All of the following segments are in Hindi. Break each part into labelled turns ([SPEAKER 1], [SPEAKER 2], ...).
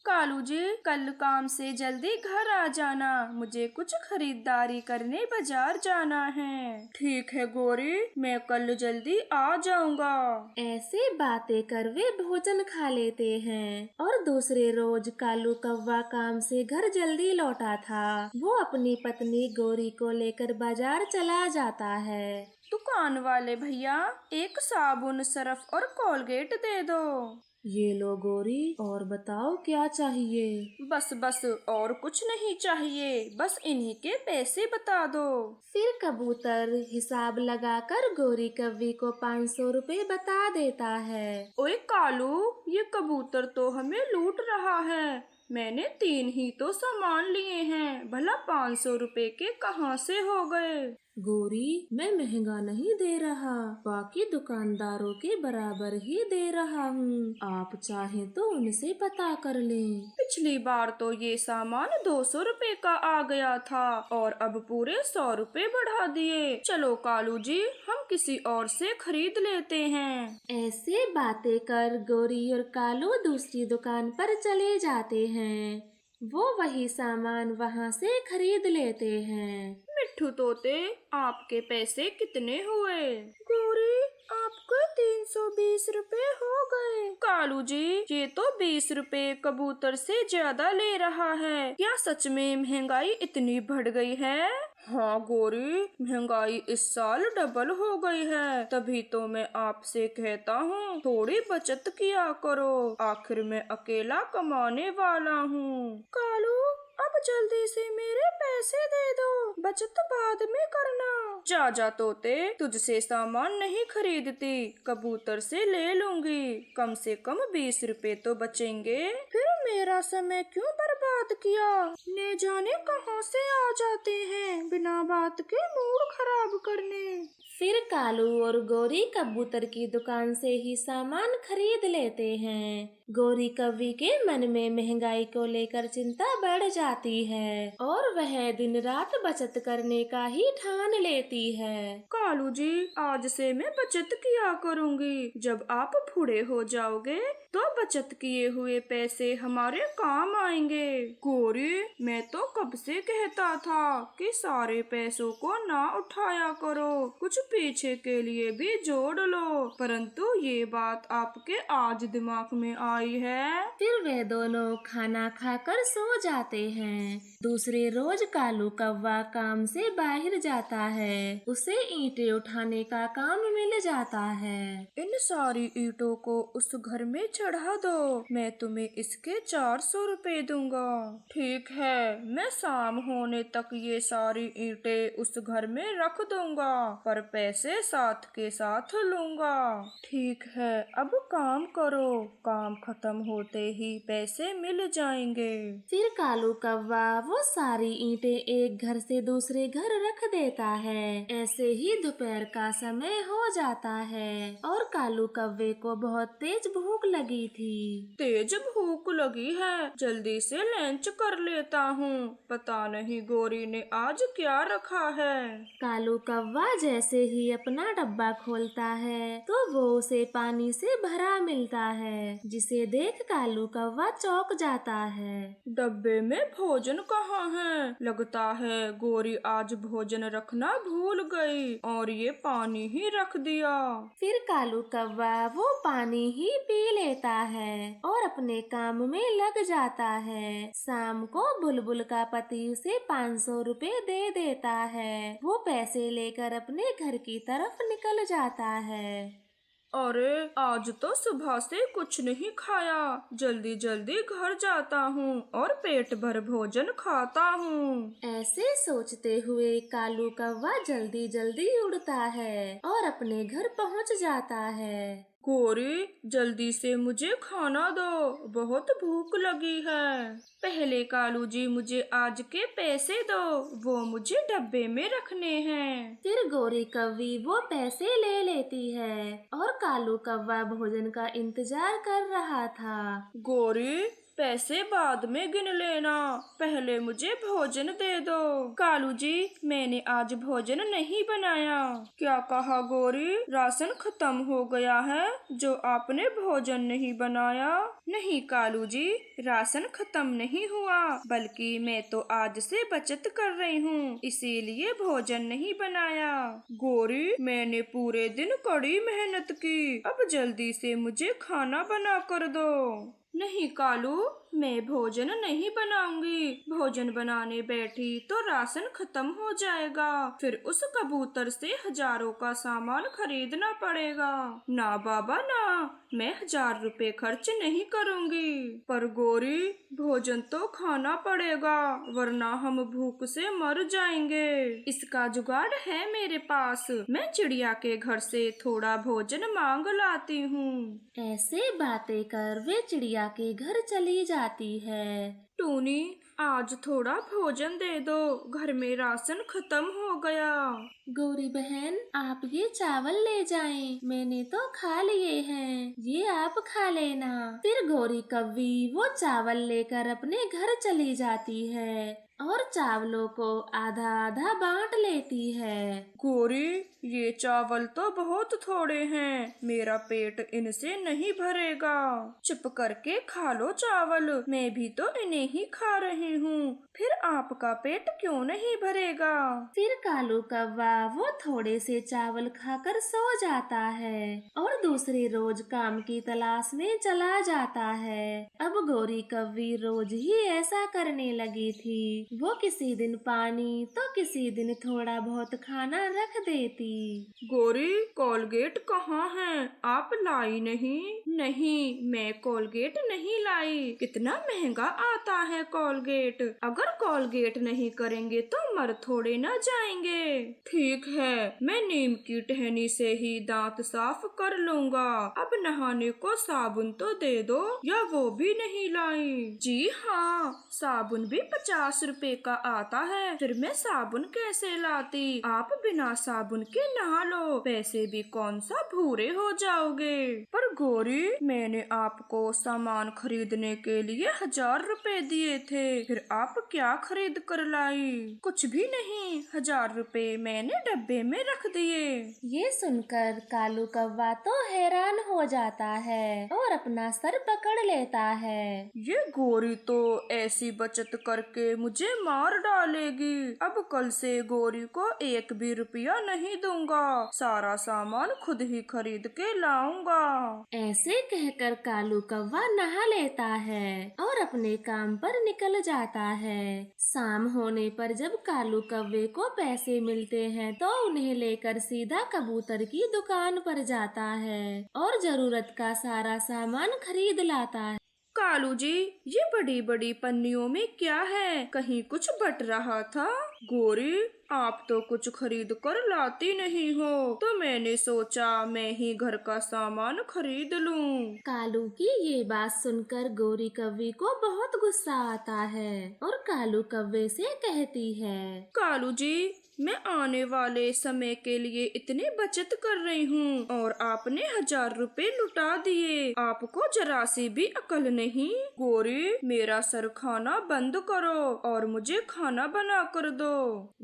[SPEAKER 1] कालू जी, कल काम से जल्दी घर आ जाना, मुझे कुछ खरीदारी करने बाजार जाना है। ठीक है गौरी, मैं कल जल्दी आ जाऊंगा।
[SPEAKER 2] ऐसे बातें कर वे भोजन खा लेते हैं और दूसरे रोज कालू कौवा काम से घर जल्दी लौटा था। वो अपनी पत्नी गौरी को लेकर बाजार चला जाता है।
[SPEAKER 1] दुकान वाले भैया, एक साबुन, सरफ और कोलगेट दे दो।
[SPEAKER 2] ये लो गौरी, और बताओ क्या चाहिए?
[SPEAKER 1] बस बस, और कुछ नहीं चाहिए, बस इन्हीं के पैसे बता दो।
[SPEAKER 2] फिर कबूतर हिसाब लगाकर गौरी कव्वी को 500 रुपए बता देता है।
[SPEAKER 1] ओए कालू, ये कबूतर तो हमें लूट रहा है। मैंने 3 ही तो सामान लिए हैं, भला 500 रुपए के कहाँ से हो गए?
[SPEAKER 2] गौरी, मैं महंगा नहीं दे रहा, बाकी दुकानदारों के बराबर ही दे रहा हूँ। आप चाहें तो उनसे पता कर लें।
[SPEAKER 1] पिछली बार तो ये सामान 200 रुपए का आ गया था और अब पूरे 100 रुपए बढ़ा दिए। चलो कालू जी, हम किसी और से खरीद लेते हैं।
[SPEAKER 2] ऐसे बातें कर गौरी और कालू दूसरी दुकान पर चले जाते हैं। वो वही सामान वहाँ से खरीद लेते हैं।
[SPEAKER 1] मिट्ठू तोते, आपके पैसे कितने हुए? गौरी, आपके 320 रुपए हो गए। कालू जी, ये तो 20 रुपए कबूतर से ज्यादा ले रहा है। क्या सच में महंगाई इतनी बढ़ गई है? हाँ गौरी, महंगाई इस साल डबल हो गई है, तभी तो मैं आपसे कहता हूँ थोड़ी बचत किया करो। आखिर मैं अकेला कमाने वाला हूँ। कालू, अब जल्दी से मेरे पैसे दे दो, बचत बाद में करना। जा जा तोते, तुझसे सामान नहीं खरीदती, कबूतर से ले लूंगी। कम से कम 20 रुपए तो बचेंगे। फिर मेरा समय क्यों बर्बाद किया? न जाने कहाँ से आ जाते हैं बिना बात के मूड खराब करने।
[SPEAKER 2] फिर कालू और गौरी कबूतर की दुकान से ही सामान खरीद लेते हैं। गौरी कव्वी के मन में महंगाई को लेकर चिंता बढ़ जाती है और वह दिन रात बचत करने का ही ठान लेती है।
[SPEAKER 1] कालू जी, आज से मैं बचत किया करूंगी। जब आप बूढ़े हो जाओगे तो बचत किए हुए पैसे हमारे काम आएंगे। गौरी, मैं तो कब से कहता था कि सारे पैसों को ना उठाया करो, कुछ पीछे के लिए भी जोड़ लो, परंतु ये बात आपके आज दिमाग में आई है।
[SPEAKER 2] फिर वे दोनों खाना खाकर सो जाते हैं। दूसरे रोज कालू कौवा काम से बाहर जाता है। उसे ईंटें उठाने का काम मिल जाता है।
[SPEAKER 1] इन सारी ईंटों को उस घर में चढ़ा दो, मैं तुम्हें इसके 400 रुपए दूंगा। ठीक है, मैं शाम होने तक ये सारी ईंटें उस घर में रख दूंगा, पर पैसे साथ के साथ लूंगा। ठीक है, अब काम करो, काम खत्म होते ही पैसे मिल जाएंगे।
[SPEAKER 2] फिर कालू कौवा वो सारी ईंटें एक घर से दूसरे घर रख देता है। ऐसे ही दोपहर का समय हो जाता है और कालू कौवे को बहुत तेज भूख लगी थी।
[SPEAKER 1] तेज भूख लगी है, जल्दी से लंच कर लेता हूँ। पता नहीं गौरी ने आज क्या रखा है।
[SPEAKER 2] कालू कौवा जैसे ही अपना डब्बा खोलता है तो वो उसे पानी से भरा मिलता है, जिसे देख कालू कौवा चौंक जाता है।
[SPEAKER 1] डब्बे में भोजन कहाँ है? लगता है गौरी आज भोजन रखना भूल गई और ये पानी ही रख दिया।
[SPEAKER 2] फिर कालू कौवा वो पानी ही पी लेता है और अपने काम में लग जाता है। शाम को बुलबुल का पति उसे 500 रुपए दे देता है। वो पैसे लेकर अपने घर की तरफ निकल जाता है।
[SPEAKER 1] अरे, आज तो सुबह से कुछ नहीं खाया, जल्दी जल्दी घर जाता हूँ और पेट भर भोजन खाता हूँ।
[SPEAKER 2] ऐसे सोचते हुए कालू कौवा जल्दी जल्दी उड़ता है और अपने घर पहुँच जाता है।
[SPEAKER 1] गौरी, जल्दी से मुझे खाना दो, बहुत भूख लगी है। पहले कालू जी मुझे आज के पैसे दो, वो मुझे डब्बे में रखने हैं।
[SPEAKER 2] फिर गौरी कव्वी वो पैसे ले लेती है और कालू कौवा भोजन का इंतजार कर रहा था।
[SPEAKER 1] गौरी, पैसे बाद में गिन लेना, पहले मुझे भोजन दे दो। कालू जी, मैंने आज भोजन नहीं बनाया। क्या कहा गौरी? राशन खत्म हो गया है जो आपने भोजन नहीं बनाया? नहीं कालू जी, राशन खत्म नहीं हुआ, बल्कि मैं तो आज से बचत कर रही हूँ, इसीलिए भोजन नहीं बनाया। गौरी, मैंने पूरे दिन कड़ी मेहनत की, अब जल्दी से मुझे खाना बना कर दो। नहीं कालू, मैं भोजन नहीं बनाऊंगी। भोजन बनाने बैठी तो राशन खत्म हो जाएगा, फिर उस कबूतर से हजारों का सामान खरीदना पड़ेगा। ना बाबा ना, मैं 1000 रुपए खर्च नहीं करूंगी। पर गौरी, भोजन तो खाना पड़ेगा, वरना हम भूख से मर जाएंगे। इसका जुगाड़ है मेरे पास, मैं चिड़िया के घर से थोड़ा भोजन मांग लाती हूँ।
[SPEAKER 2] ऐसे बातें कर वे चिड़िया के घर चली जाती है।
[SPEAKER 1] टूनी, आज थोड़ा भोजन दे दो, घर में राशन खत्म हो गया।
[SPEAKER 2] गौरी बहन, आप ये चावल ले जाएं, मैंने तो खा लिए हैं, ये आप खा लेना। फिर गौरी कव्वी वो चावल लेकर अपने घर चली जाती है और चावलों को आधा आधा बांट लेती है।
[SPEAKER 1] गौरी, ये चावल तो बहुत थोड़े हैं, मेरा पेट इनसे नहीं भरेगा। चुप करके खा लो चावल, मैं भी तो इन्हें ही खा रही हूँ, फिर आपका पेट क्यों नहीं भरेगा?
[SPEAKER 2] फिर कालू कौवा वो थोड़े से चावल खाकर सो जाता है और दूसरे रोज काम की तलाश में चला जाता है। अब गौरी कव्वी रोज ही ऐसा करने लगी थी। वो किसी दिन पानी तो किसी दिन थोड़ा बहुत खाना रख देती।
[SPEAKER 1] गौरी, कोलगेट कहाँ है? आप लाई नहीं? नहीं, मैं कोलगेट नहीं लाई, कितना महंगा आता है कोलगेट, अगर कोलगेट नहीं करेंगे तो मर थोड़े न जाएंगे। ठीक है, मैं नीम की टहनी से ही दांत साफ कर लूँगा। अब नहाने को साबुन तो दे दो, या वो भी नहीं लाई? जी हाँ, साबुन भी 50 रुपए का आता है, फिर मैं साबुन कैसे लाती? आप बिना साबुन के नहा लो, पैसे भी कौन सा भूरे हो जाओगे। पर गौरी, मैंने आपको सामान खरीदने के लिए 1000 रुपए दिए थे, फिर आप क्या खरीद कर लाई? कुछ भी नहीं, 1000 रुपए मैंने डब्बे में रख दिए।
[SPEAKER 2] ये सुनकर कालू कौवा तो हैरान हो जाता है और अपना सर पकड़ लेता है।
[SPEAKER 1] ये गौरी तो ऐसी बचत करके मुझे मार डालेगी। अब कल से गौरी को 1 भी रुपया नहीं दूंगा, सारा सामान खुद ही खरीद के लाऊंगा।
[SPEAKER 2] ऐसे कहकर कालू कौवा नहा लेता है और अपने काम पर निकल जाता है। शाम होने पर जब कालू कौवे को पैसे मिलते हैं तो उन्हें लेकर सीधा कबूतर की दुकान पर जाता है और जरूरत का सारा सामान खरीद लाता है।
[SPEAKER 1] कालू जी, ये बड़ी बड़ी पन्नियों में क्या है? कहीं कुछ बट रहा था? गौरी, आप तो कुछ खरीद कर लाती नहीं हो, तो मैंने सोचा मैं ही घर का सामान खरीद लूं।
[SPEAKER 2] कालू की ये बात सुनकर गौरी कव्वे को बहुत गुस्सा आता है और कालू कव्वे से कहती है,
[SPEAKER 1] कालू जी, मैं आने वाले समय के लिए इतनी बचत कर रही हूँ और आपने 1000 रुपए लुटा दिए, आपको जरा सी भी अकल नहीं। गौरी, मेरा सर खाना बंद करो और मुझे खाना बना कर दो।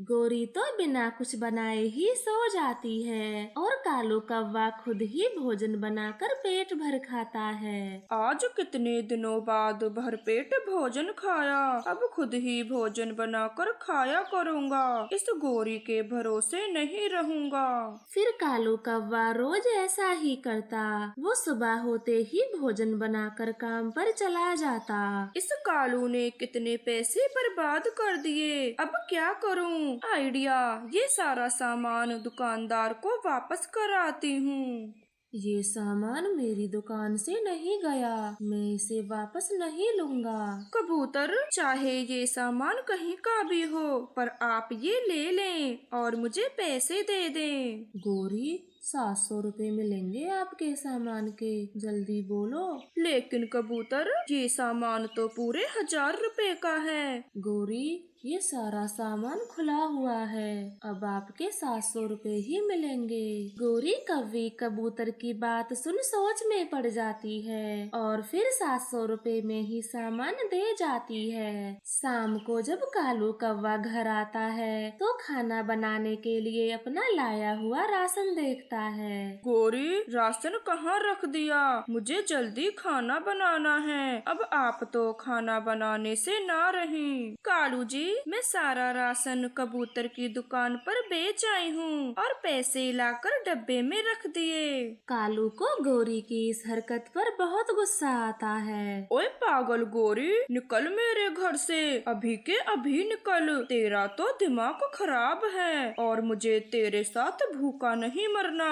[SPEAKER 2] गौरी तो बिना कुछ बनाए ही सो जाती है और कालू कौवा खुद ही भोजन बनाकर पेट भर खाता है।
[SPEAKER 1] आज कितने दिनों बाद भरपेट भोजन खाया, अब खुद ही भोजन बनाकर खाया करूँगा, इस गौरी के भरोसे नहीं रहूँगा।
[SPEAKER 2] फिर कालू कौवा रोज ऐसा ही करता। वो सुबह होते ही भोजन बनाकर काम पर चला जाता।
[SPEAKER 1] इस कालू ने कितने पैसे बर्बाद कर दिए, अब क्या करूँ? आइडिया, ये सारा सामान दुकानदार को वापस कराती हूँ।
[SPEAKER 2] ये सामान मेरी दुकान से नहीं गया, मैं इसे वापस नहीं लूँगा।
[SPEAKER 1] कबूतर, चाहे ये सामान कहीं का भी हो, पर आप ये ले लें और मुझे पैसे दे दें।
[SPEAKER 2] गौरी, 700 रुपए मिलेंगे आपके सामान के, जल्दी बोलो।
[SPEAKER 1] लेकिन कबूतर, ये सामान तो पूरे 1000 रुपए का है।
[SPEAKER 2] गौरी, ये सारा सामान खुला हुआ है, अब आपके 700 रुपए ही मिलेंगे। गौरी कौवी कबूतर की बात सुन सोच में पड़ जाती है और फिर 700 रुपए में ही सामान दे जाती है। शाम को जब कालू कौवा घर आता है तो खाना बनाने के लिए अपना लाया हुआ राशन देखता है।
[SPEAKER 1] गौरी, राशन कहाँ रख दिया? मुझे जल्दी खाना बनाना है। अब आप तो खाना बनाने से ना रही। कालू जी, मैं सारा राशन कबूतर की दुकान पर बेच आई हूँ और पैसे लाकर डब्बे में रख दिए।
[SPEAKER 2] कालू को गौरी की इस हरकत पर बहुत गुस्सा आता है।
[SPEAKER 1] ओए पागल गौरी, निकल मेरे घर से, अभी के अभी निकल। तेरा तो दिमाग खराब है और मुझे तेरे साथ भूखा नहीं मरना।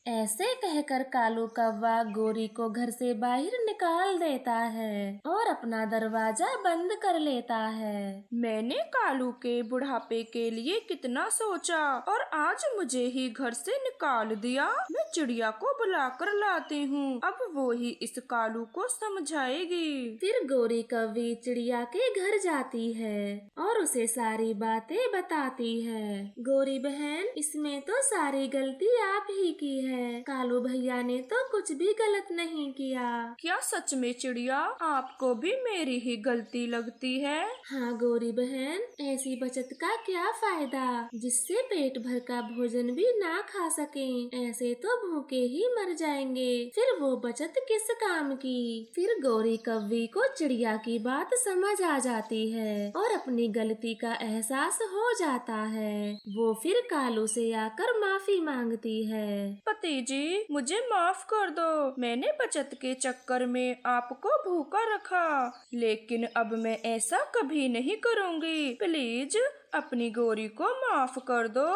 [SPEAKER 2] ऐसे कहकर कालू कौवा गौरी को घर से बाहर निकाल देता है और अपना दरवाजा बंद कर लेता है।
[SPEAKER 1] मैंने कालू के बुढ़ापे के लिए कितना सोचा और आज मुझे ही घर से निकाल दिया। मैं चिड़िया को बुलाकर लाती हूँ, अब वो ही इस कालू को समझाएगी।
[SPEAKER 2] फिर गौरी कौवी चिड़िया के घर जाती है और उसे सारी बातें बताती है। गौरी बहन, इसमें तो सारी गलती आप ही की है, कालू भैया ने तो कुछ भी गलत नहीं किया।
[SPEAKER 1] क्या सच में चिड़िया, आपको भी मेरी ही गलती लगती है?
[SPEAKER 2] हाँ गौरी बहन, ऐसी बचत का क्या फायदा जिससे पेट भर का भोजन भी ना खा सकें, ऐसे तो भूखे ही मर जाएंगे, फिर वो बचत किस काम की। फिर गौरी कौवी को चिड़िया की बात समझ आ जाती है और अपनी गलती का एहसास हो जाता है। वो फिर कालू से आकर माफी मांगती है।
[SPEAKER 1] पति जी, मुझे माफ कर दो, मैंने बचत के चक्कर में आपको भूखा रखा, लेकिन अब मैं ऐसा कभी नहीं करूँगी। प्लीज अपनी गौरी को माफ कर दो।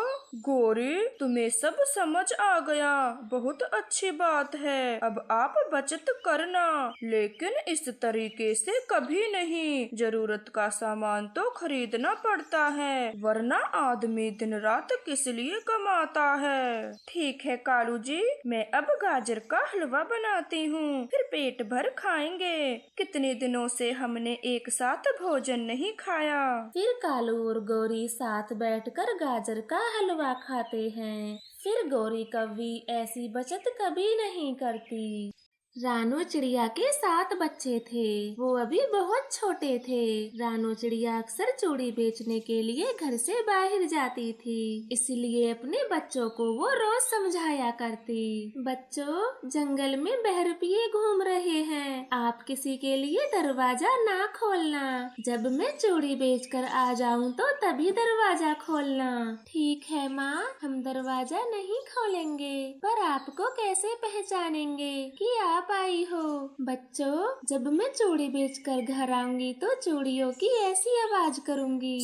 [SPEAKER 1] गौरी, तुम्हें सब समझ आ गया, बहुत अच्छी बात है। अब आप बचत करना, लेकिन इस तरीके से कभी नहीं। जरूरत का सामान तो खरीदना पड़ता है, वरना आदमी दिन रात किस लिए कमाता है। ठीक है कालू जी, मैं अब गाजर का हलवा बनाती हूँ, फिर पेट भर खाएंगे। कितने दिनों से हमने एक साथ भोजन नहीं खाया।
[SPEAKER 2] फिर कालू और गौरी साथ बैठकर गाजर का हलवा खाते हैं। फिर गौरी कौवी ऐसी बचत कभी नहीं करती। रानू चिड़िया के 7 बच्चे थे, वो अभी बहुत छोटे थे। रानू चिड़िया अक्सर चूड़ी बेचने के लिए घर से बाहर जाती थी, इसलिए अपने बच्चों को वो रोज समझाया करती। बच्चों, जंगल में बहरूपिये घूम रहे हैं, आप किसी के लिए दरवाजा ना खोलना। जब मैं चूड़ी बेचकर आ जाऊं तो तभी दरवाजा खोलना। ठीक है माँ, हम दरवाजा नहीं खोलेंगे, पर आपको कैसे पहचानेंगे कि आप आई हो। बच्चों, जब मैं चूड़ी बेचकर घर आऊंगी तो चूड़ियों की ऐसी आवाज करूंगी,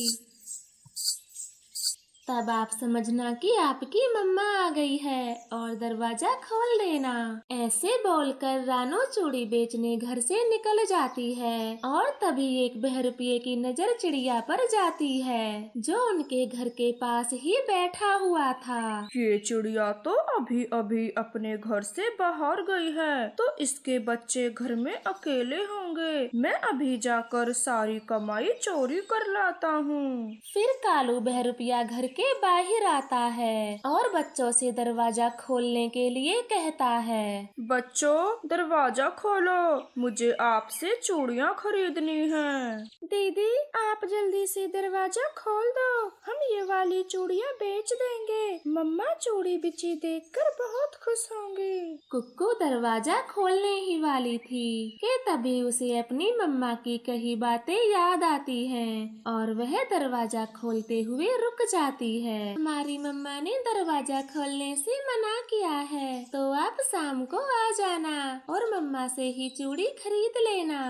[SPEAKER 2] तब आप समझना कि आपकी मम्मा आ गई है और दरवाजा खोल देना। ऐसे बोलकर रानू चूड़ी बेचने घर से निकल जाती है और तभी एक बहरूपिये की नजर चिड़िया पर जाती है, जो उनके घर के पास ही बैठा हुआ था।
[SPEAKER 1] ये चिड़िया तो अभी अभी अपने घर से बाहर गई है, तो इसके बच्चे घर में अकेले होंगे। मैं अभी जाकर सारी कमाई चोरी कर लाता हूँ।
[SPEAKER 2] फिर कालू बहरूपिया घर के बाहर आता है और बच्चों से दरवाजा खोलने के लिए कहता है।
[SPEAKER 1] बच्चों, दरवाजा खोलो, मुझे आपसे चूड़ियाँ खरीदनी हैं। दीदी, आप जल्दी से दरवाजा खोल दो, हम ये वाली चूड़ियाँ बेच देंगे। मम्मा चूड़ी बिची देखकर बहुत खुश होंगी।
[SPEAKER 2] कुक्कू दरवाजा खोलने ही वाली थी कि तभी उसे अपनी मम्मा की कही बातें याद आती हैं और वह दरवाजा खोलते हुए रुक जाती है। हमारी मम्मा ने दरवाजा खोलने से मना किया है, तो आप शाम को आ जाना और मम्मा से ही चूड़ी खरीद लेना।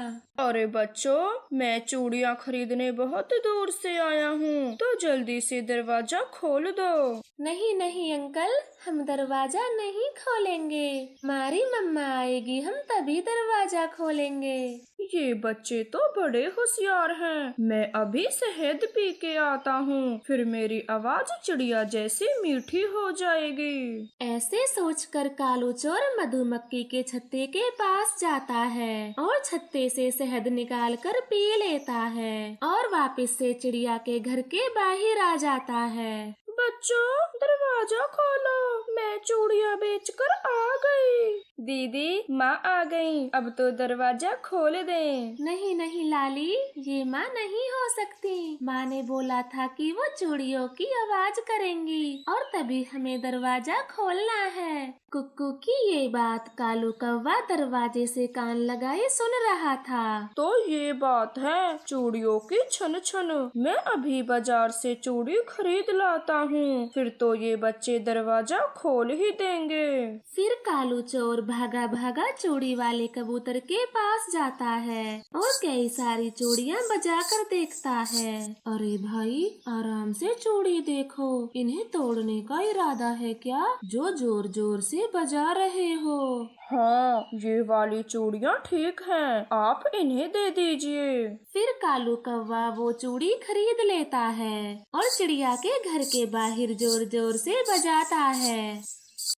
[SPEAKER 1] अरे बच्चों, मैं चूड़ियाँ खरीदने बहुत दूर से आया हूँ, तो जल्दी से दरवाजा खोल दो।
[SPEAKER 2] नहीं नहीं अंकल, हम दरवाजा नहीं खोलेंगे। हमारी मम्मा आएगी, हम तभी दरवाजा खोलेंगे।
[SPEAKER 1] ये बच्चे तो बड़े होशियार हैं। मैं अभी शहद पी के आता हूँ, फिर मेरी आवाज चिड़िया जैसी मीठी हो जाएगी।
[SPEAKER 2] ऐसे सोचकर कालू चोर मधुमक्खी के छत्ते के पास जाता है और छत्ते से शहद निकाल कर पी लेता है और वापस से चिड़िया के घर के बाहर आ जाता है।
[SPEAKER 1] बच्चों, दरवाजा खोलो, मैं चूड़ियाँ बेचकर आ गई। दीदी, माँ आ गई, अब तो दरवाजा खोल दें।
[SPEAKER 2] नहीं नहीं लाली, ये माँ नहीं हो सकती। माँ ने बोला था कि वो चूड़ियों की आवाज करेंगी और तभी हमें दरवाजा खोलना है। कुक्कू की ये बात कालू कौवा दरवाजे से कान लगाए सुन रहा था।
[SPEAKER 1] तो ये बात है, चूड़ियों की छन छन। मैं अभी बाजार से चूड़ी खरीद लाता हूँ, फिर तो ये बच्चे दरवाजा खोल ही देंगे।
[SPEAKER 2] फिर कालू चोर भागा भागा चूड़ी वाले कबूतर के पास जाता है और कई सारी चूड़ियाँ बजा कर देखता है। अरे भाई, आराम से चूड़ी देखो, इन्हें तोड़ने का इरादा है क्या, जो जोर जोर से बजा रहे हो?
[SPEAKER 1] हाँ, ये वाली चूड़ियाँ ठीक हैं, आप इन्हें दे दीजिए।
[SPEAKER 2] फिर कालू कौवा वो चूड़ी खरीद लेता है और चिड़िया के घर के बाहर जोर जोर से बजाता है।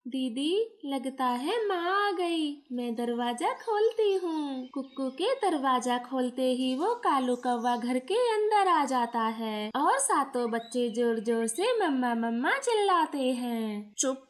[SPEAKER 2] दीदी, लगता है माँ आ गई, मैं दरवाजा खोलती हूँ। कुक्कू के दरवाजा खोलते ही वो कालू कौवा घर के अंदर आ जाता है और सातों बच्चे जोर जोर से मम्मा मम्मा चिल्लाते हैं।
[SPEAKER 1] चुप,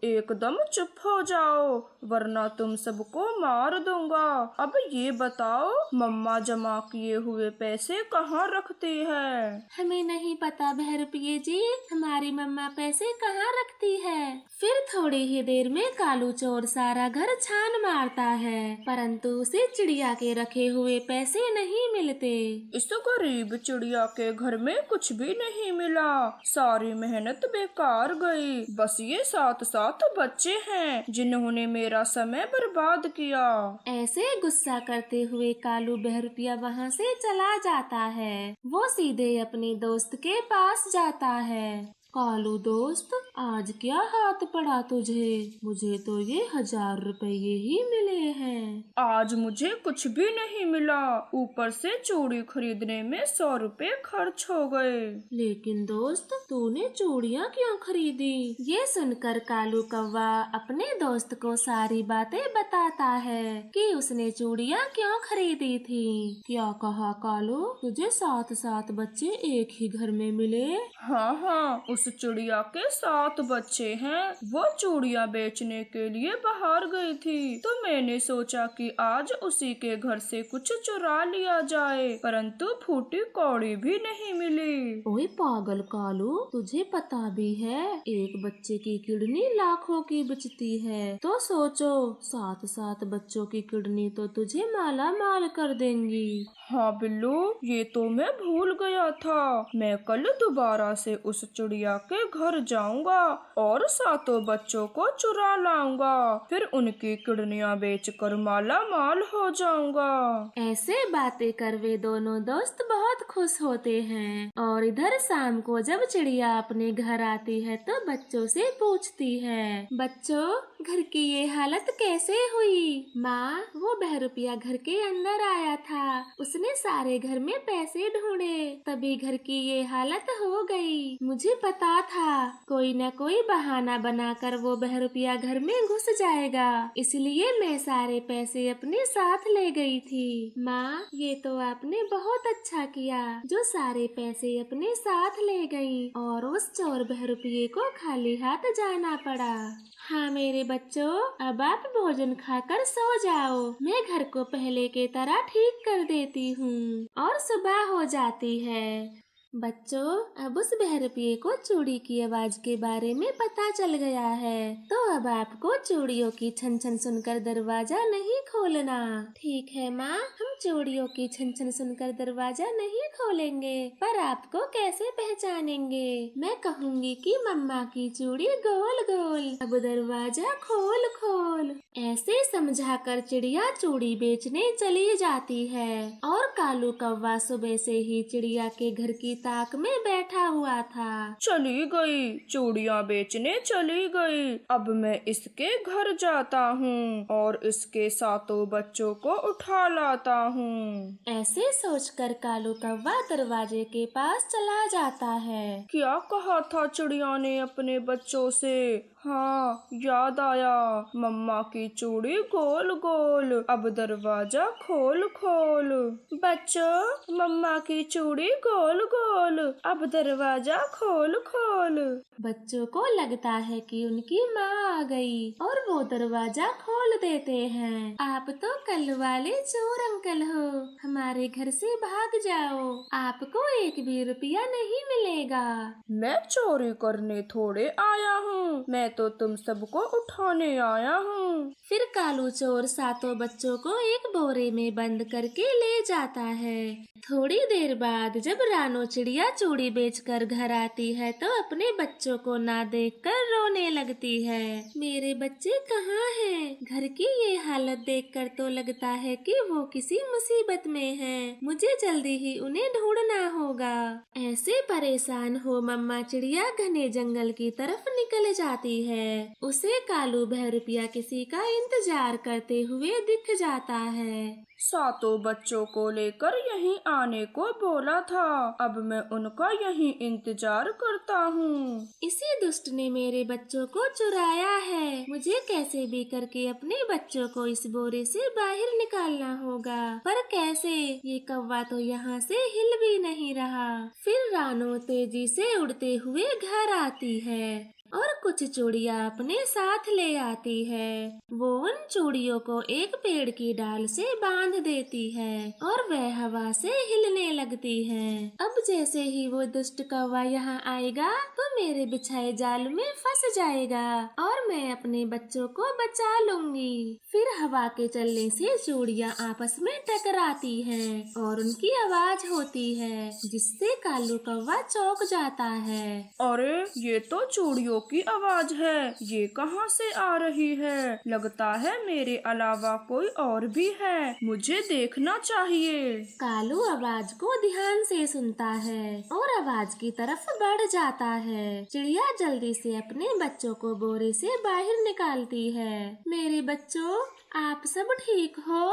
[SPEAKER 1] एकदम चुप हो जाओ, वरना तुम सबको मार दूंगा। अब ये बताओ, मम्मा जमा किए हुए पैसे कहाँ रखती है?
[SPEAKER 2] हमें नहीं पता बहरुपिये जी, हमारी मम्मा पैसे कहाँ रखती है। फिर थोड़ी ही देर में कालू चोर सारा घर छान मारता है, परंतु उसे चिड़िया के रखे हुए पैसे नहीं मिलते।
[SPEAKER 1] इस गरीब चिड़िया के घर में कुछ भी नहीं मिला, सारी मेहनत बेकार गई। बस ये 7 बच्चे हैं जिन्होंने मेरा समय बर्बाद किया।
[SPEAKER 2] ऐसे गुस्सा करते हुए कालू बहरुपिया वहाँ से चला जाता है। वो सीधे अपने दोस्त के पास जाता है। कालू दोस्त, आज क्या हाथ पड़ा तुझे? मुझे तो ये 1000 रुपये ही मिले हैं।
[SPEAKER 1] आज मुझे कुछ भी नहीं मिला, ऊपर से चूड़ी खरीदने में 100 रुपए खर्च हो गए।
[SPEAKER 2] लेकिन दोस्त, तूने चूड़ियाँ क्यों खरीदी? ये सुनकर कालू कौवा अपने दोस्त को सारी बातें बताता है कि उसने चूड़ियाँ क्यों खरीदी थी। क्या कहा कालू, तुझे 7 बच्चे एक ही घर में मिले?
[SPEAKER 1] हाँ हाँ, उस चिड़िया के 7 बच्चे हैं। वो चूड़ियाँ बेचने के लिए बाहर गई थी, तो मैंने सोचा कि आज उसी के घर से कुछ चुरा लिया जाए, परंतु फूटी कौड़ी भी नहीं मिली।
[SPEAKER 2] ओए पागल कालू, तुझे पता भी है एक बच्चे की किडनी लाखों की बिकती है, तो सोचो 7 बच्चों की किडनी तो तुझे माला माल कर देंगी।
[SPEAKER 1] हाँ बिल्लू, ये तो मैं भूल गया था। मैं कल दोबारा से उस चिड़िया के घर जाऊंगा और 7 बच्चों को चुरा लाऊंगा, फिर उनकी किडनियाँ बेचकर माला माल हो जाऊंगा।
[SPEAKER 2] ऐसे बातें कर वे दोनों दोस्त बहुत खुश होते हैं और इधर शाम को जब चिड़िया अपने घर आती है तो बच्चों से पूछती है, बच्चों, घर की ये हालत कैसे हुई? माँ, वो बहरुपिया घर के अंदर आया था, उसने सारे घर में पैसे ढूंढे, तभी घर की ये हालत हो गई। मुझे पता था कोई न कोई बहाना बनाकर वो बहरुपिया घर में घुस जाएगा, इसलिए मैं सारे पैसे अपने साथ ले गई थी। माँ, ये तो आपने बहुत अच्छा किया जो सारे पैसे अपने साथ ले गई और उस चोर बहरुपिये को खाली हाथ जाना पड़ा। हाँ मेरे बच्चों, अब आप भोजन खाकर सो जाओ, मैं घर को पहले के तरह ठीक कर देती हूँ। और सुबह हो जाती है। बच्चों, अब उस बहरपिये को चूड़ी की आवाज के बारे में पता चल गया है, तो अब आपको चूड़ियों की छन छन सुनकर दरवाजा नहीं खोलना। ठीक है माँ, हम चूड़ियों की छन छन सुनकर दरवाजा नहीं खोलेंगे, पर आपको कैसे पहचानेंगे? मैं कहूँगी कि मम्मा की चूड़ी गोल गोल, अब दरवाजा खोल खोल। ऐसे समझाकर चिड़िया चूड़ी बेचने चली जाती है और कालू कौवा सुबह से ही चिड़िया के घर की ताक में बैठा हुआ था।
[SPEAKER 1] चली गई, चूड़ियाँ बेचने चली गई। अब मैं इसके घर जाता हूँ और इसके सातों बच्चों को उठा लाता हूँ।
[SPEAKER 2] ऐसे सोचकर कालू कौवा दरवाजे के पास चला जाता है।
[SPEAKER 1] क्या कहा था चिड़िया ने अपने बच्चों से? हाँ, याद आया, मम्मा की चूड़ी गोल गोल, अब दरवाजा खोल खोल। बच्चों, मम्मा की चूड़ी गोल गोल, अब दरवाजा खोल खोल।
[SPEAKER 2] बच्चों को लगता है कि उनकी माँ आ गई और वो दरवाजा खोल देते हैं। आप तो कल वाले चोर अंकल हो, हमारे घर से भाग जाओ, आपको एक भी रुपया नहीं मिलेगा।
[SPEAKER 1] मैं चोरी करने थोड़े आया हूँ, मैं तो तुम सबको उठाने आया हूँ।
[SPEAKER 2] फिर कालू चोर सातों बच्चों को एक बोरे में बंद करके ले जाता है। थोड़ी देर बाद जब रानो चिड़िया चूड़ी बेचकर घर आती है तो अपने बच्चों को ना देखकर रोने लगती है। मेरे बच्चे कहाँ हैं? घर की ये हालत देखकर तो लगता है कि वो किसी मुसीबत में हैं। मुझे जल्दी ही उन्हें ढूंढना होगा। ऐसे परेशान हो मम्मा चिड़िया घने जंगल की तरफ निकल जाती है। उसे कालू बहरुपिया किसी का इंतजार करते हुए दिख जाता है।
[SPEAKER 1] सातों बच्चों को लेकर यहीं आने को बोला था, अब मैं उनका यहीं इंतजार करता हूँ।
[SPEAKER 2] इसी दुष्ट ने मेरे बच्चों को चुराया है। मुझे कैसे भी करके अपने बच्चों को इस बोरे से बाहर निकालना होगा, पर कैसे? ये कौवा तो यहाँ से हिल भी नहीं रहा। फिर रानो तेजी से उड़ते हुए घर आती है और कुछ चूड़ियाँ अपने साथ ले आती है। वो उन चूड़ियों को एक पेड़ की डाल से बांध देती है और वह हवा से हिलने लगती है। अब जैसे ही वो दुष्ट कौवा यहाँ आएगा तो मेरे बिछाए जाल में फंस जाएगा और मैं अपने बच्चों को बचा लूंगी। फिर हवा के चलने से चूड़ियाँ आपस में टकराती हैं और उनकी आवाज होती है, जिससे कालू कौवा चौंक जाता है।
[SPEAKER 1] अरे, ये तो चूड़ियों की आवाज है, ये कहाँ से आ रही है? लगता है मेरे अलावा कोई और भी है, मुझे देखना चाहिए।
[SPEAKER 2] कालू आवाज को ध्यान से सुनता है और आवाज की तरफ बढ़ जाता है। चिड़िया जल्दी से अपने बच्चों को बोरे से बाहर निकालती है। मेरे बच्चों, आप सब ठीक हो?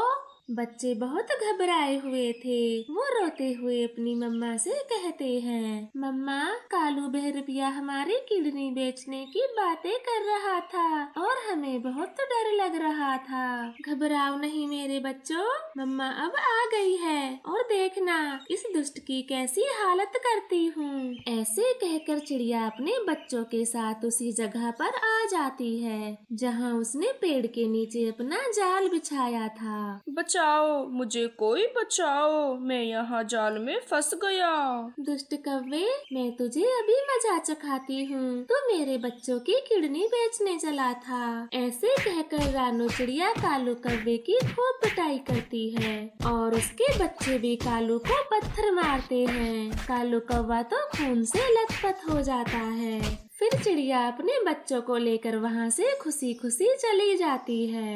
[SPEAKER 2] बच्चे बहुत घबराए हुए थे। वो रोते हुए अपनी मम्मा से कहते हैं, मम्मा, कालू बहरुपिया हमारी किडनी बेचने की बातें कर रहा था और हमें बहुत डर लग रहा था। घबराओ नहीं मेरे बच्चों, मम्मा अब आ गई है और देखना इस दुष्ट की कैसी हालत करती हूँ। ऐसे कहकर चिड़िया अपने बच्चों के साथ उसी जगह पर आ जाती है जहाँ उसने पेड़ के नीचे अपना जाल बिछाया था।
[SPEAKER 1] बचाओ, मुझे कोई बचाओ, मैं यहाँ जाल में फंस गया।
[SPEAKER 2] दुष्ट कौवे, मैं तुझे अभी मजा चखाती हूँ। तू मेरे बच्चों की किडनी बेचने चला था। ऐसे कहकर रानो चिड़िया कालू कौवे की खूब पिटाई करती है और उसके बच्चे भी कालू को पत्थर मारते हैं। कालू कौवा तो खून से लथपथ हो जाता है। फिर चिड़िया अपने बच्चों को लेकर वहाँ से खुशी खुशी चली जाती है।